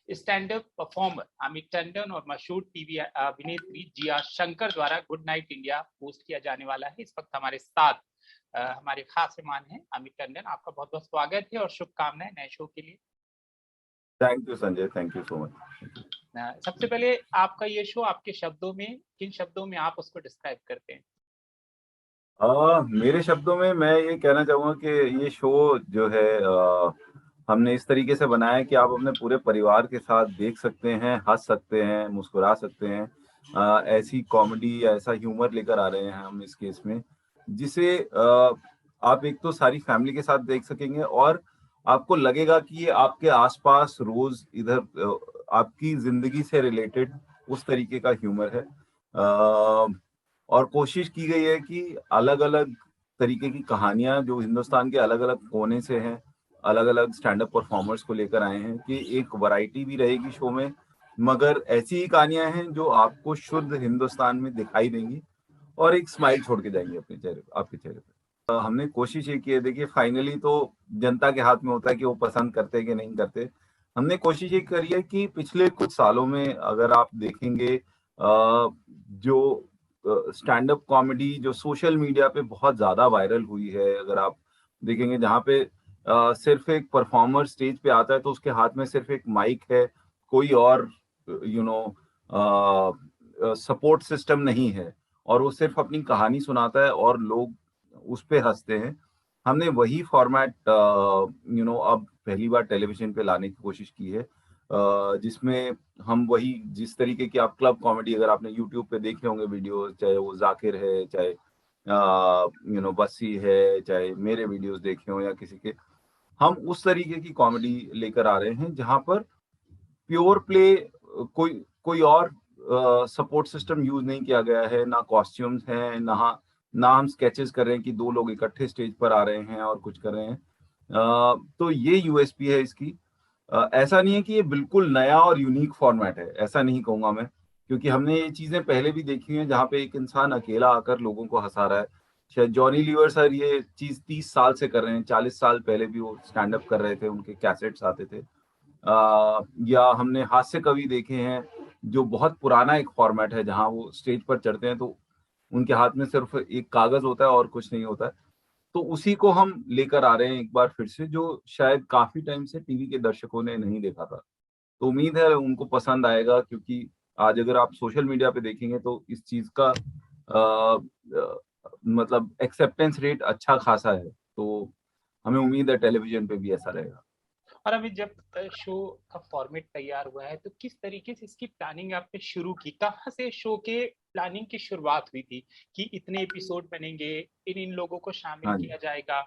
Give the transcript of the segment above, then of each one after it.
Stand up performer Amit Tandon और मशहूर TV अभिनेत्री जिया शंकर द्वारा गुड नाइट इंडिया होस्ट किया जाने वाला है। इस वक्त हमारे साथ हमारे खास मेहमान हैं अमित टंडन। आपका बहुत बहुत स्वागत है और शुभकामनाएं नए शो के लिए। Thank you Sanjay, thank you so much. सबसे पहले आपका ये शो आपके शब्दों में, किन शब्दों में आप उसको डिस्क्राइब करते हैं? मेरे शब्दों में मैं ये कहना चाहूँगा कि ये शो जो है हमने इस तरीके से बनाया है कि आप अपने पूरे परिवार के साथ देख सकते हैं, हँस सकते हैं, मुस्कुरा सकते हैं। ऐसी कॉमेडी या ऐसा ह्यूमर लेकर आ रहे हैं हम इस केस में, जिसे आप एक तो सारी फैमिली के साथ देख सकेंगे और आपको लगेगा कि ये आपके आस-पास रोज़ इधर आपकी ज़िंदगी से रिलेटेड उस तरीके का ह्यूमर है। और कोशिश की गई है कि अलग-अलग तरीके की कहानियाँ जो हिंदुस्तान के अलग-अलग कोने से हैं, अलग-अलग स्टैंड अप परफॉर्मर्स को लेकर आए हैं कि एक वैरायटी भी रहेगी शो में, मगर ऐसी ही कहानियाँ हैं जो आपको शुद्ध हिंदुस्तान में दिखाई देंगी और एक स्माइल छोड़ के जाएँगी अपने चेहरे पे, आपके चेहरे पे। हमने कोशिश ये की है, देखिए फाइनली तो जनता के हाथ में होता है कि वो पसंद करते हैं कि नहीं करते। हमने कोशिश ये करी है कि पिछले कुछ सालों में अगर आप देखेंगे जो स्टैंड अप कॉमेडी जो सोशल मीडिया पे बहुत ज़्यादा वायरल हुई है, अगर आप देखेंगे जहाँ पे सिर्फ़ एक परफ़ॉर्मर स्टेज पे आता है तो उसके हाथ में सिर्फ़ एक माइक है, कोई और यू नो सपोर्ट सिस्टम नहीं है और वो सिर्फ़ अपनी कहानी सुनाता है और लोग उस पे हँसते हैं। हमने वही फ़ॉर्मेट अब पहली बार टेलीविज़न पे लाने की कोशिश की है, जिसमें हम वही जिस तरीके की आप क्लब कॉमेडी अगर आपने यूट्यूब पे देखे होंगे वीडियो, चाहे वो ज़ाकिर है, चाहे बस्सी है, चाहे मेरे वीडियोज़ देखे हों या किसी के, हम उस तरीके की कॉमेडी लेकर आ रहे हैं जहाँ पर प्योर प्ले कोई कोई और सपोर्ट सिस्टम यूज़ नहीं किया गया है, ना कॉस्ट्यूम्स हैं, ना हम स्केचेस कर रहे हैं कि 2 लोग इकट्ठे स्टेज पर आ रहे हैं और कुछ कर रहे हैं। तो ये यूएसपी है इसकी। ऐसा नहीं है कि ये बिल्कुल नया और यूनिक फॉर्मेट है, ऐसा नहीं कहूँगा मैं, क्योंकि हमने ये चीज़ें पहले भी देखी हैं जहाँ पे एक इंसान अकेला आकर लोगों को हँसा रहा है। शायद जॉनी लीवर सर ये चीज़ 30 साल से कर रहे हैं, 40 साल पहले भी वो स्टैंड अप कर रहे थे, उनके कैसेट्स आते थे। या हमने हास्य कवि देखे हैं, जो बहुत पुराना एक फॉर्मेट है जहाँ वो स्टेज पर चढ़ते हैं तो उनके हाथ में सिर्फ़ एक कागज़ होता है और कुछ नहीं होता है। तो उसी को हम लेकर आ रहे हैं एक बार फिर से, जो शायद काफ़ी टाइम से टीवी के दर्शकों ने नहीं देखा था। तो उम्मीद है उनको पसंद आएगा, क्योंकि आज अगर आप सोशल मीडिया पे देखेंगे तो इस चीज़ का मतलब एक्सेप्टेंस रेट अच्छा खासा है। तो हमें उम्मीद है टेलीविज़न पे भी ऐसा रहेगा। और अभी जब शो का फॉर्मेट तैयार हुआ है तो किस तरीके से इसकी प्लानिंग आपने शुरू की? कहाँ से शो के प्लानिंग की शुरुआत हुई थी कि इतने एपिसोड बनेंगे, इन लोगों को शामिल हाँ जी। किया जाएगा?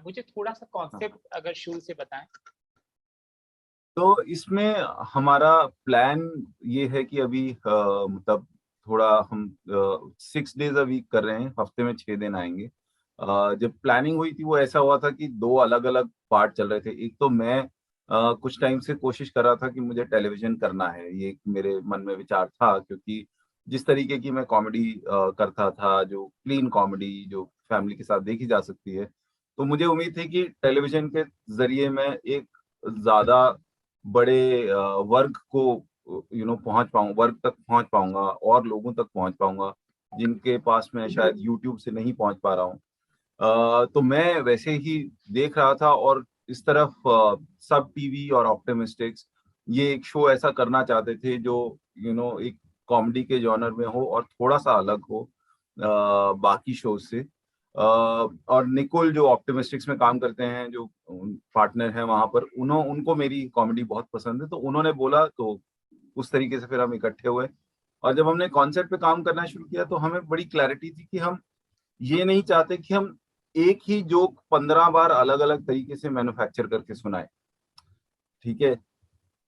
मुझे थोड़ा-सा हाँ। कॉन्सेप्ट अगर शुरू से बताएँ। तो इसमें हमारा प्लान ये है कि अभी मतलब थोड़ा हम 6 डेज़ अ वीक कर रहे हैं, हफ्ते में 6 दिन आएँगे। जब प्लानिंग हुई थी वो ऐसा हुआ था कि 2 अलग-अलग पार्ट चल रहे थे। एक तो मैं कुछ टाइम से कोशिश कर रहा था कि मुझे टेलीविज़न करना है, ये एक मेरे मन में विचार था, क्योंकि जिस तरीके की मैं कॉमेडी करता था, जो क्लीन कॉमेडी जो फैमिली के साथ देखी जा सकती है, तो मुझे उम्मीद थी कि टेलीविज़न के ज़रिए मैं एक ज़्यादा बड़े वर्ग को वर्ग तक पहुँच पाऊँगा और लोगों तक पहुँच पाऊँगा, जिनके पास मैं शायद यूट्यूब से नहीं पहुँच पा रहा हूँ। तो मैं वैसे ही देख रहा था और इस तरफ सब टीवी और ऑप्टिमिस्टिक्स ये एक शो ऐसा करना चाहते थे जो एक कॉमेडी के जॉनर में हो और थोड़ा-सा अलग हो बाकी शोज़ से। और निकुल जो ऑप्टिमिस्टिक्स में काम करते हैं, जो पार्टनर हैं वहाँ पर, उनको मेरी कॉमेडी बहुत पसंद है, तो उन्होंने बोला तो उस तरीके से फिर हम इकट्ठे हुए और जब हमने कॉन्सेप्ट पे काम करना शुरू किया तो हमें बड़ी क्लैरिटी थी कि हम ये नहीं चाहते कि हम एक ही जोक 15 बार अलग-अलग तरीके से मैन्युफैक्चर करके सुनाएँ, ठीक है?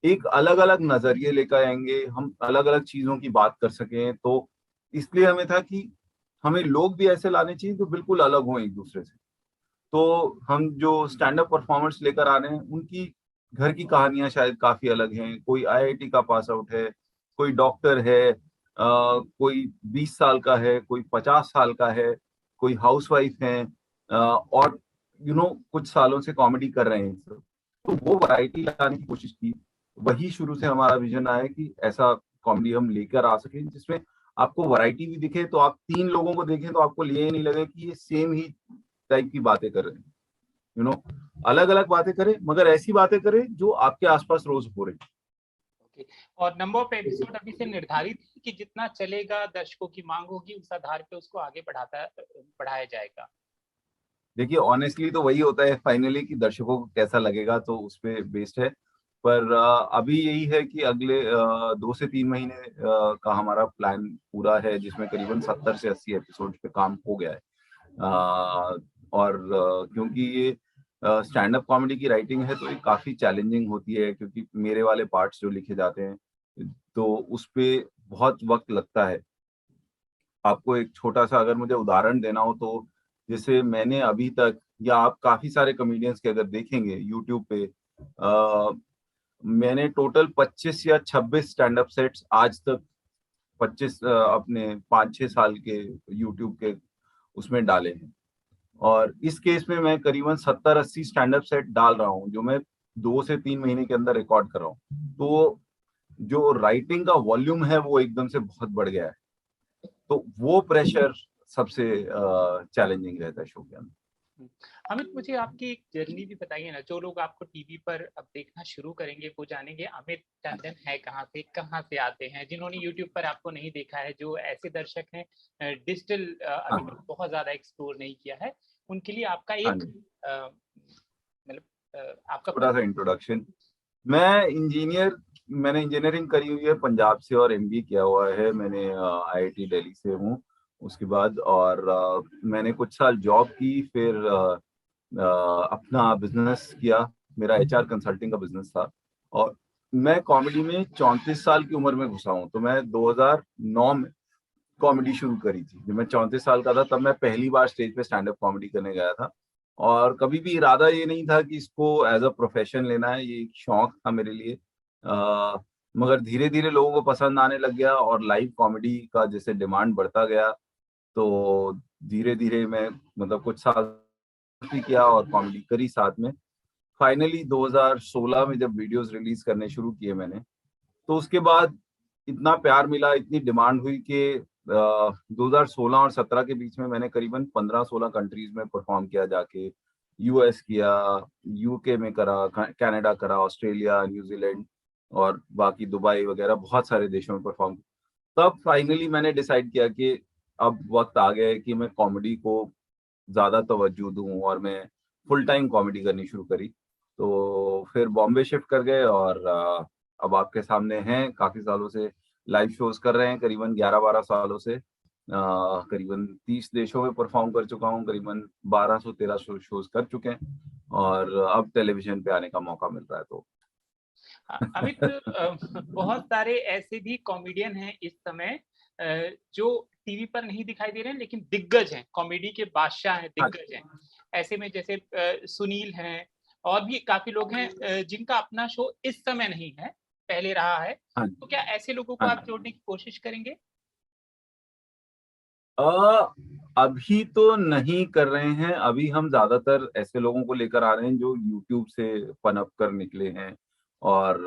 एक अलग-अलग नज़रिए लेकर आएँगे, हम अलग-अलग चीज़ों की बात कर सकें, तो इसलिए हमें था कि हमें लोग भी ऐसे लाने चाहिए जो बिल्कुल अलग हों एक-दूसरे से। तो हम जो स्टैंड अप परफॉर्मर्स लेकर आ रहे हैं, उनकी घर की कहानियाँ शायद काफ़ी अलग हैं। कोई आईआईटी का पास आउट है, कोई डॉक्टर है, कोई 20 साल का है, कोई 50 साल का है, कोई हाउसवाइफ हैं और कुछ सालों से कॉमेडी कर रहे हैं सब। तो वो वैरायटी लाने की कोशिश की। वही शुरू से हमारा विजन आया कि ऐसा कॉमेडी हम लेकर आ सके जिसमें आपको वैरायटी भी दिखे, तो आप 3 लोगों को देखें तो आपको ये नहीं लगे कि ये सेम ही टाइप की बातें कर रहे हैं, यू नो अलग अलग बातें करें मगर ऐसी बातें करें जो आपके आसपास रोज हो रही। ओके। और नंबर ऑफ एपिसोड अभी से निर्धारित है कि जितना चलेगा, दर्शकों की मांग होगी, उस आधार पे उसको आगे बढ़ाया जाएगा? देखिए ऑनेस्टली तो वही होता है फाइनली कि दर्शकों को कैसा लगेगा तो उस पे बेस्ड है। पर अभी यही है कि अगले 2 से 3 महीने का हमारा प्लान पूरा है, जिसमें करीबन 70 से 80 एपिसोड पे काम हो गया है। और क्योंकि ये स्टैंड अप कॉमेडी की राइटिंग है तो ये काफी चैलेंजिंग होती है, क्योंकि मेरे वाले पार्ट्स जो लिखे जाते हैं तो उस पे बहुत वक्त लगता है। आपको एक छोटा सा अगर मुझे उदाहरण देना हो तो जैसे मैंने अभी तक, या आप काफी सारे कॉमेडियंस के अगर देखेंगे यूट्यूब पे, मैंने टोटल 25 या 26 स्टैंड अप सेट्स आज तक 25 अपने 5-6 साल के यूट्यूब के उसमें डाले हैं। और इस केस में मैं करीबन 70-80 स्टैंड अप सेट डाल रहा हूँ जो मैं 2 से 3 महीने के अंदर रिकॉर्ड कर रहा हूँ। तो जो राइटिंग का वॉल्यूम है वो एकदम से बहुत बढ़ गया है, तो वो प्रेशर सबसे चैलेंजिंग रहता है शो के अंदर। अमित, मुझे आपकी एक जर्नी भी बताइए ना। जो लोग आपको टीवी पर अब देखना शुरू करेंगे वो जानेंगे अमित टंडन है कहाँ से आते हैं। जिन्होंने यूट्यूब पर आपको नहीं देखा है, जो ऐसे दर्शक हैं डिजिटल हाँ अभी तक बहुत ज्यादा एक्सप्लोर नहीं किया है, उनके लिए आपका हाँ एक जी, मतलब आपका छोटा सा इंट्रोडक्शन। मैंने इंजीनियरिंग करी हुई है पंजाब से और एमबीए किया हुआ है मैंने आईआईटी दिल्ली से हूँ। उसके बाद और मैंने कुछ साल जॉब की, फिर अपना बिजनेस किया। मेरा एचआर कंसल्टिंग का बिजनेस था और मैं कॉमेडी में 34 साल की उम्र में घुसा हूँ। तो मैं 2009 में कॉमेडी शुरू करी थी। जब मैं 34 साल का था तब मैं पहली बार स्टेज पे स्टैंड अप कॉमेडी करने गया था। और कभी भी इरादा ये नहीं था कि इसको एज अ प्रोफेशन लेना है, ये एक शौक था मेरे लिए। मगर धीरे धीरे लोगों को पसंद आने लग गया और लाइव कॉमेडी का जैसे डिमांड बढ़ता गया तो धीरे धीरे मैं मतलब कुछ साल भी किया और कॉमेडी करी साथ में। फाइनली 2016 में जब वीडियोस रिलीज करने शुरू किए मैंने, तो उसके बाद इतना प्यार मिला, इतनी डिमांड हुई कि 2016 और 17 के बीच में मैंने करीबन 15-16 कंट्रीज में परफॉर्म किया जाके। यूएस किया, यूके में करा, कनाडा करा, ऑस्ट्रेलिया, न्यूजीलैंड और बाकी दुबई वगैरह बहुत सारे देशों में परफॉर्म। तब फाइनली मैंने डिसाइड किया कि अब वक्त आ गया है कि मैं कॉमेडी को ज्यादा तवज्जो दूं और मैं फुल टाइम कॉमेडी करनी शुरू करी। तो फिर बॉम्बे शिफ्ट कर गए और अब आपके सामने हैं, काफी सालों से लाइव शोज कर रहे हैं, करीबन 11-12 सालों से करीबन 30 देशों में परफॉर्म कर चुका हूँ, करीबन 1213 शोज कर चुके हैं और अब टेलीविजन पे आने का मौका मिल रहा है तो अमित, बहुत सारे ऐसे भी कॉमेडियन हैं इस समय जो टीवी पर नहीं दिखाई दे रहे हैं, लेकिन दिग्गज हैं, कॉमेडी के बादशाह हैं, हाँ दिग्गज हैं। ऐसे में जैसे सुनील हैं, और भी काफी लोग हैं जिनका अपना शो इस समय नहीं है, पहले रहा है। हाँ तो क्या ऐसे लोगों को हाँ। आप जोड़ने की कोशिश करेंगे? अ, अभी तो नहीं कर रहे हैं। अभी हम ज्यादातर ऐसे लोगों को लेकर आ रहे हैं जो यूट्यूब से पनप कर निकले हैं और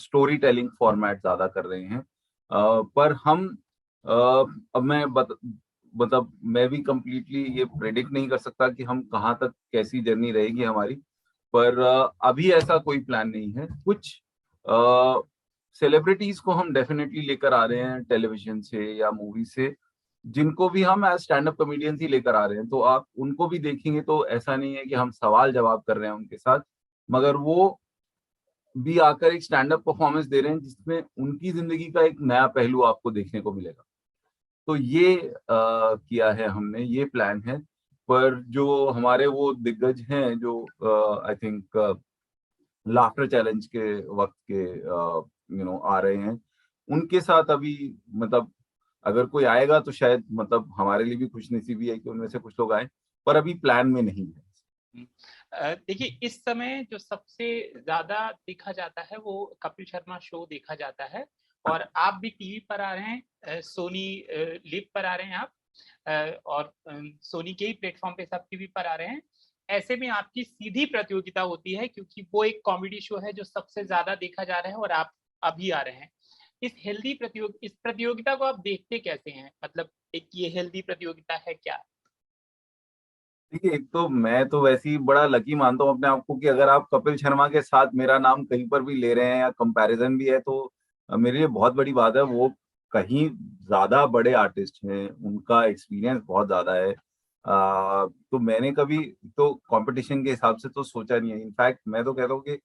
स्टोरी टेलिंग फॉर्मेट ज्यादा कर रहे हैं। पर हम अ, अब मतलब मैं भी कंप्लीटली ये प्रेडिक्ट नहीं कर सकता कि हम कहाँ तक कैसी जर्नी रहेगी हमारी। पर अभी ऐसा कोई प्लान नहीं है। कुछ सेलिब्रिटीज को हम डेफिनेटली लेकर आ रहे हैं टेलीविजन से या मूवी से, जिनको भी हम एज स्टैंड अप कॉमेडियंस ही लेकर आ रहे हैं। तो आप उनको भी देखेंगे तो ऐसा नहीं है कि हम सवाल जवाब कर रहे हैं उनके साथ, मगर वो भी आकर एक स्टैंड अप परफॉर्मेंस दे रहे हैं जिसमें उनकी जिंदगी का एक नया पहलू आपको देखने को मिलेगा। तो ये किया है हमने, ये प्लान है। पर जो हमारे वो दिग्गज हैं जो आई थिंक लाफ्टर चैलेंज के वक्त के आ रहे हैं, उनके साथ अभी मतलब अगर कोई आएगा तो शायद मतलब हमारे लिए भी खुशनसीबी है कि उनमें से कुछ लोग आए, पर अभी प्लान में नहीं है। देखिए, इस समय जो सबसे ज्यादा देखा जाता है वो कपिल शर्मा शो देखा जाता है। और आप भी टीवी पर आ रहे हैं, सोनी लिव पर आ रहे हैं आप, और सोनी के ही प्लेटफॉर्म पे सब टीवी पर आ रहे हैं। ऐसे में आपकी सीधी प्रतियोगिता होती है, क्योंकि वो एक कॉमेडी शो है जो सबसे ज्यादा देखा जा रहा है और आप अभी आ रहे हैं। इस प्रतियोगिता को आप देखते कैसे हैं? मतलब एक ये हेल्दी प्रतियोगिता है क्या? देखिए, एक तो मैं तो वैसे ही बड़ा लकी मानता हूँ अपने आप को कि अगर आप कपिल शर्मा के साथ मेरा नाम कहीं पर भी ले रहे हैं या कंपैरिजन भी है, तो मेरे लिए बहुत बड़ी बात है। वो कहीं ज्यादा बड़े आर्टिस्ट हैं, उनका एक्सपीरियंस बहुत ज्यादा है। तो मैंने कभी तो कंपटीशन के हिसाब से तो सोचा नहीं है। इनफैक्ट मैं तो कहता हूँ कि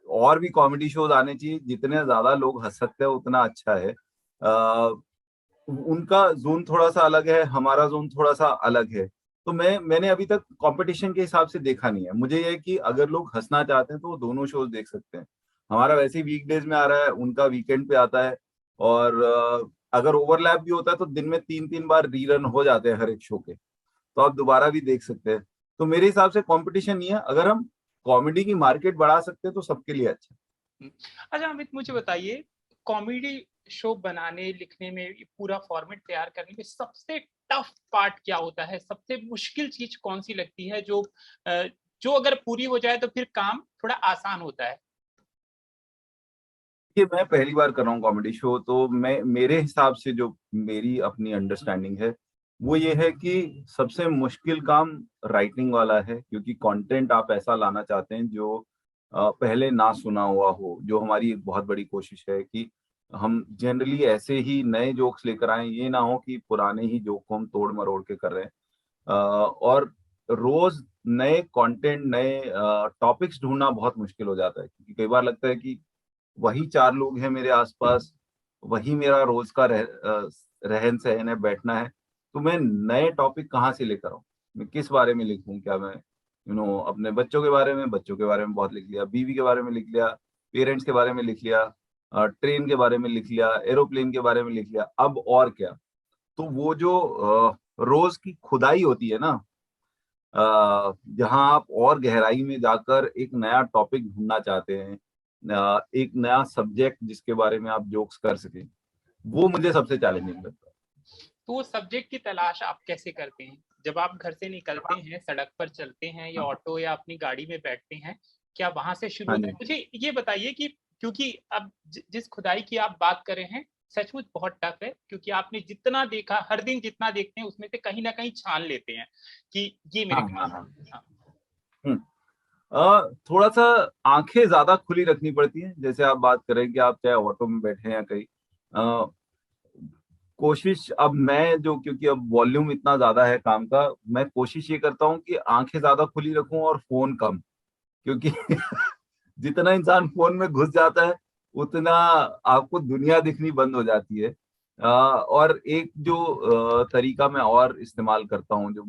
और भी कॉमेडी शोज आने चाहिए, जितने ज्यादा लोग हंस सकते हैं उतना अच्छा है। उनका जोन थोड़ा सा अलग है, हमारा जोन थोड़ा सा अलग है। तो मैंने अभी तक कंपटीशन के हिसाब से देखा नहीं है। मुझे ये है कि अगर लोग हंसना चाहते हैं तो वो दोनों शोज देख सकते हैं। हमारा वैसे ही वीकडेज में आ रहा है, उनका वीकेंड पे आता है। और अगर ओवरलैप भी होता है तो दिन में 3-3 बार रीरन हो जाते हैं हर एक शो के, तो आप दोबारा भी देख सकते हैं। तो मेरे हिसाब से कंपटीशन नहीं है। अगर हम कॉमेडी की मार्केट बढ़ा सकते हैं तो सबके लिए अच्छा है। अच्छा अमित, मुझे बताइए, कॉमेडी शो बनाने लिखने में, ये पूरा फॉर्मेट तैयार करने में सबसे टफ पार्ट क्या होता है? सबसे मुश्किल चीज कौन सी लगती है जो अगर पूरी हो जाए तो फिर काम थोड़ा आसान होता है? ये मैं पहली बार कर रहा हूँ कॉमेडी शो, तो मैं मेरे हिसाब से जो मेरी अपनी अंडरस्टैंडिंग है वो ये है कि सबसे मुश्किल काम राइटिंग वाला है, क्योंकि कंटेंट आप ऐसा लाना चाहते हैं जो पहले ना सुना हुआ हो। जो हमारी एक बहुत बड़ी कोशिश है कि हम जनरली ऐसे ही नए जोक्स लेकर आए, ये ना हो कि पुराने ही जोक को हम तोड़ मरोड़ के कर रहे हैं। और रोज नए कंटेंट, नए टॉपिक्स ढूंढना बहुत मुश्किल हो जाता है, क्योंकि कई बार लगता है कि वही 4 लोग हैं मेरे आसपास, वही मेरा रोज का रहन सहन है, बैठना है। तो मैं नए टॉपिक कहाँ से लेकर आऊँ? मैं किस बारे में लिखूं? क्या मैं अपने बच्चों के बारे में, बहुत लिख लिया, बीवी के बारे में लिख लिया, पेरेंट्स के बारे में लिख लिया, ट्रेन के बारे में लिख लिया, एरोप्लेन के बारे में लिख लिया, अब और क्या? तो वो जो रोज की खुदाई होती है ना, जहां आप और गहराई में जाकर एक नया टॉपिक ढूंढना चाहते हैं, एक नया सब्जेक्ट जिसके बारे में आप जोक्स कर सकें, वो मुझे सबसे चैलेंजिंग लगता है। तो वो सब्जेक्ट की तलाश आप कैसे करते हैं? जब आप घर से निकलते हैं, सड़क पर चलते हैं या ऑटो या अपनी गाड़ी में बैठते हैं, क्या वहां से शुरू हाँ होता है? जी। मुझे ये बताइए कि क्योंकि अब जिस खुदाई की आप बात कर रहे हैं, सचमुच बहुत टफ है, क्योंकि आपने जितना देखा, हर दिन जितना देखते हैं उसमें से कहीं ना कहीं छान लेते हैं कि ये मेरे हाँ काम। हाँ हाँ। हाँ। हम्म। थोड़ा सा आंखें ज्यादा खुली रखनी पड़ती हैं। जैसे आप बात करें कि आप चाहे ऑटो में बैठे हैं या कहीं, अ, कोशिश अब मैं जो, क्योंकि अब वॉल्यूम इतना ज्यादा है काम का, मैं कोशिश ये करता हूँ कि आंखें ज्यादा खुली रखूं और फोन कम। क्योंकि जितना इंसान फोन में घुस जाता है उतना आपको दुनिया दिखनी बंद हो जाती है। और एक जो तरीका मैं और इस्तेमाल करता हूँ, जो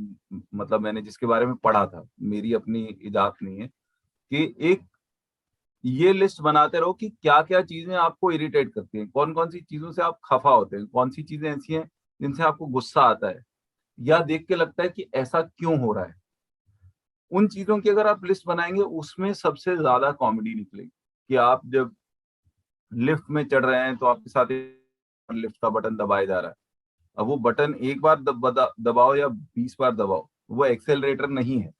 मतलब मैंने जिसके बारे में पढ़ा था, मेरी अपनी इजाद नहीं है, कि एक ये लिस्ट बनाते रहो कि क्या क्या चीजें आपको इरिटेट करती हैं, कौन कौन सी चीजों से आप खफा होते हैं, कौन सी चीजें ऐसी हैं जिनसे आपको गुस्सा आता है या देख के लगता है कि ऐसा क्यों हो रहा है। उन चीजों की अगर आप लिस्ट बनाएंगे, उसमें सबसे ज्यादा कॉमेडी निकलेगी। कि आप जब लिफ्ट में चढ़ रहे हैं तो आपके साथ लिफ्ट का बटन दबाया जा रहा है। अब वो बटन एक बार दबाओ या 20 बार दबाओ, वो एक्सेलरेटर नहीं है,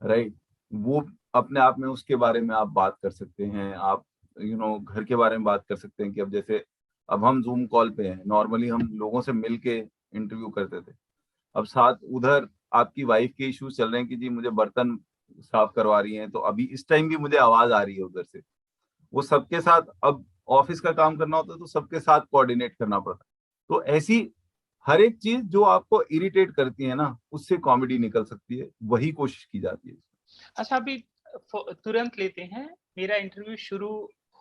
राइट? वो अपने आप में उसके बारे में आप बात कर सकते हैं। आप घर के बारे में बात कर सकते हैं कि अब जैसे अब हम जूम कॉल पे हैं, नॉर्मली हम लोगों से मिल के इंटरव्यू करते थे। अब साथ उधर आपकी वाइफ के इश्यूज चल रहे हैं कि जी मुझे बर्तन साफ करवा रही हैं, तो अभी इस टाइम भी मुझे आवाज आ रही है उधर से। वो सबके साथ, अब ऑफिस का काम करना होता है तो सबके साथ कोऑर्डिनेट करना पड़ता है। तो ऐसी हर एक चीज जो आपको इरिटेट करती है ना, उससे कॉमेडी निकल सकती है, वही कोशिश की जाती है। अच्छा, अभी तुरंत लेते हैं। मेरा इंटरव्यू शुरू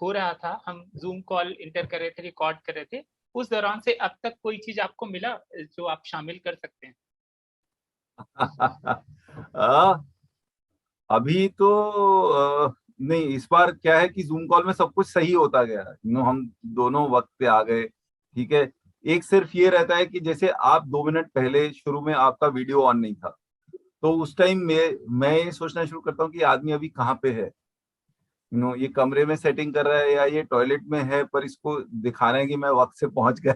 हो रहा था, हम जूम कॉल इंटर कर रहे थे, रिकॉर्ड कर रहे थे। उस दौरान से अब तक कोई चीज आपको मिला जो आप शामिल कर सकते हैं? आ, अभी तो नहीं। इस बार क्या है कि जूम कॉल में सब कुछ सही होता गया, हम दोनों वक्त पे आ गए, ठीक है। एक सिर्फ ये रहता है कि जैसे आप 2 मिनट पहले शुरू में आपका वीडियो ऑन नहीं था, तो उस टाइम में मैं ये सोचना शुरू करता हूँ कि आदमी अभी कहाँ पे है। ये कमरे में सेटिंग कर रहा है या ये टॉयलेट में है, पर इसको दिखाना है कि मैं वक्त से पहुंच गया।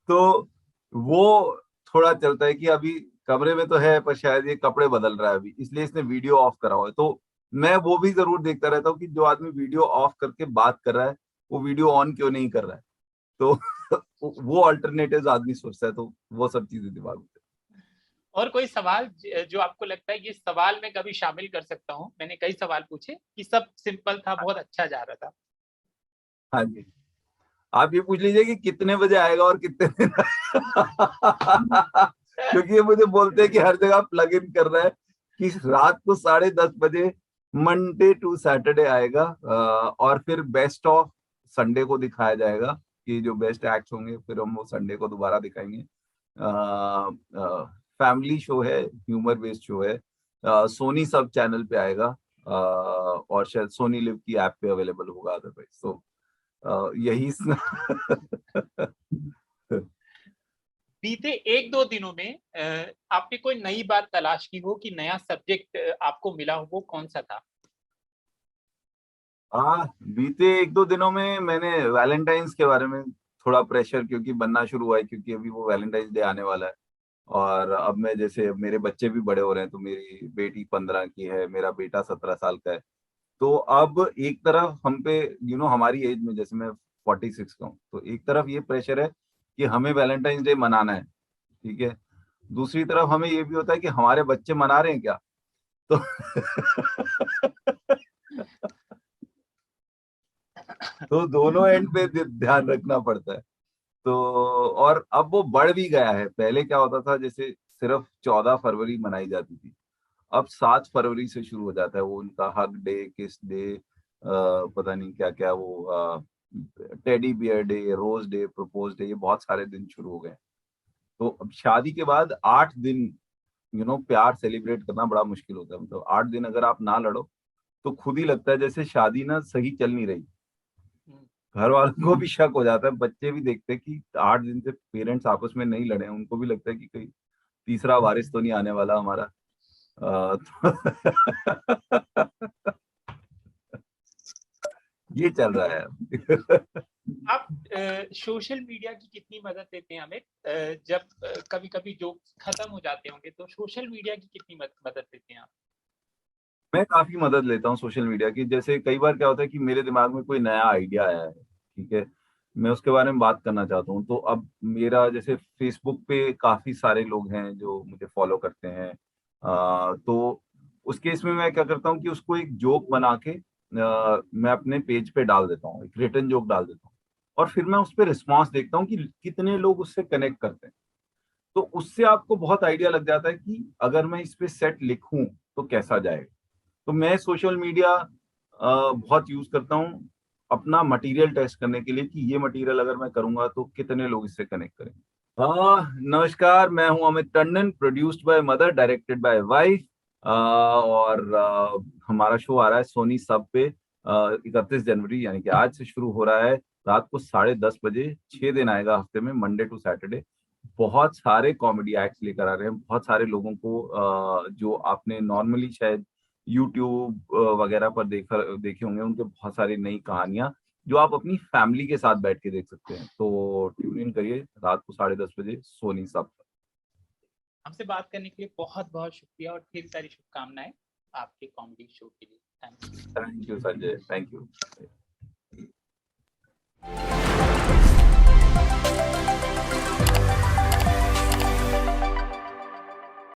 तो वो थोड़ा चलता है कि अभी कमरे में तो है पर शायद ये कपड़े बदल रहा है अभी, इसलिए इसने वीडियो ऑफ करा हुआ है। तो मैं वो भी जरूर देखता रहता हूँ कि जो आदमी वीडियो ऑफ करके बात कर रहा है वो वीडियो ऑन क्यों नहीं कर रहा है। तो वो अल्टरनेटिव आदमी सोचता है, तो वो सब चीजें दिमाग में। और कोई सवाल जो आपको लगता है ये सवाल मैं कभी शामिल कर सकता हूँ? मैंने कई सवाल पूछे कि सब सिंपल था, बहुत अच्छा जा रहा था। हाँ जी, आप ये पूछ लीजिए कि कितने बजे आएगा और कितने दिन क्योंकि ये मुझे बोलते हैं कि हर जगह प्लग इन कर रहा है कि रात को 10:30 बजे मंडे टू सैटरडे आएगा, और फिर बेस्ट ऑफ संडे को दिखाया जाएगा कि जो बेस्ट एक्ट होंगे फिर हम वो संडे को दोबारा दिखाएंगे। फैमिली शो है, ह्यूमर बेस्ड शो है, सोनी सब चैनल पे आएगा, और शायद सोनी लिव की ऐप पे अवेलेबल होगा अदरवाइज। तो यही बीते 1-2 दिनों में आपने कोई नई बात तलाश की हो कि नया सब्जेक्ट आपको मिला हो, वो कौन सा था? बीते 1-2 दिनों में मैंने वैलेंटाइंस के बारे में थोड़ा प्रेशर क्योंकि बनना शुरू हुआ है, क्योंकि अभी वो वैलेंटाइंस डे आने वाला है। और अब मैं जैसे मेरे बच्चे भी बड़े हो रहे हैं, तो मेरी बेटी 15 की है, मेरा बेटा 17 साल का है। तो अब एक तरफ हम पे हमारी एज में, जैसे मैं 46 का हूँ, तो एक तरफ ये प्रेशर है कि हमें वैलेंटाइंस डे मनाना है, ठीक है। दूसरी तरफ हमें ये भी होता है कि हमारे बच्चे मना रहे हैं क्या, तो तो दोनों एंड पे ध्यान रखना पड़ता है। तो और अब वो बढ़ भी गया है। पहले क्या होता था, जैसे सिर्फ 14 फरवरी मनाई जाती थी, अब 7 फरवरी से शुरू हो जाता है वो उनका हग डे, किस डे, पता नहीं क्या क्या, वो teddy bear day, rose day, propose day, ये बहुत सारे दिन शुरू हो गए। तो अब शादी के बाद 8 दिन प्यार सेलिब्रेट करना बड़ा मुश्किल होता है। मतलब 8 दिन अगर आप ना लड़ो तो खुद ही लगता है जैसे शादी ना सही चल नहीं रही। घर वालों को भी शक हो जाता है, बच्चे भी देखते हैं कि 8 दिन से पेरेंट्स आपस में नहीं लड़े हैं, उनको भी लगता है कि कहीं तीसरा वारिस तो नहीं आने वाला हमारा। ये चल रहा है। आप सोशल मीडिया की कितनी मदद लेते हैं अमित? जब कभी कभी जोक्स खत्म हो जाते होंगे तो सोशल मीडिया की कितनी मदद लेते हैं आप? मैं काफी मदद लेता हूँ सोशल मीडिया की। जैसे कई बार क्या होता है कि मेरे दिमाग में कोई नया आइडिया आया है, ठीक है, मैं उसके बारे में बात करना चाहता हूँ। तो अब मेरा जैसे फेसबुक पे काफी सारे लोग हैं जो मुझे फॉलो करते हैं, तो उस केस में मैं क्या करता हूँ कि उसको एक जोक बना के मैं अपने पेज पे डाल देता हूँ, एक रिटन जोक डाल देता हूँ, और फिर मैं उस पर रिस्पॉन्स देखता हूँ कि कितने लोग उससे कनेक्ट करते हैं। तो उससे आपको बहुत आइडिया लग जाता है कि अगर मैं इस पे सेट लिखूं तो कैसा जाएगा। तो मैं सोशल मीडिया बहुत यूज करता हूँ अपना मटेरियल टेस्ट करने के लिए कि ये मटेरियल अगर मैं करूंगा तो कितने लोग इससे कनेक्ट करेंगे। नमस्कार, मैं हूं Amit Tandon, produced by mother, directed by wife, और हमारा शो आ रहा है सोनी सब पे 31 जनवरी यानी कि आज से शुरू हो रहा है, रात को 10:30 बजे। 6 दिन आएगा हफ्ते में, मंडे टू सैटरडे। बहुत सारे कॉमेडी एक्ट्स लेकर आ रहे हैं, बहुत सारे लोगों को जो आपने नॉर्मली शायद यूट्यूब वगैरह पर देखे होंगे, उनके बहुत सारी नई कहानियां जो आप अपनी फैमिली के साथ बैठ के देख सकते हैं। तो ट्यून इन करिए रात को 10:30 बजे सोनी सब। हमसे बात करने के लिए बहुत बहुत शुक्रिया और ढेर सारी शुभकामनाएं आपके कॉमेडी शो के लिए। Thank you Sanjay, thank you.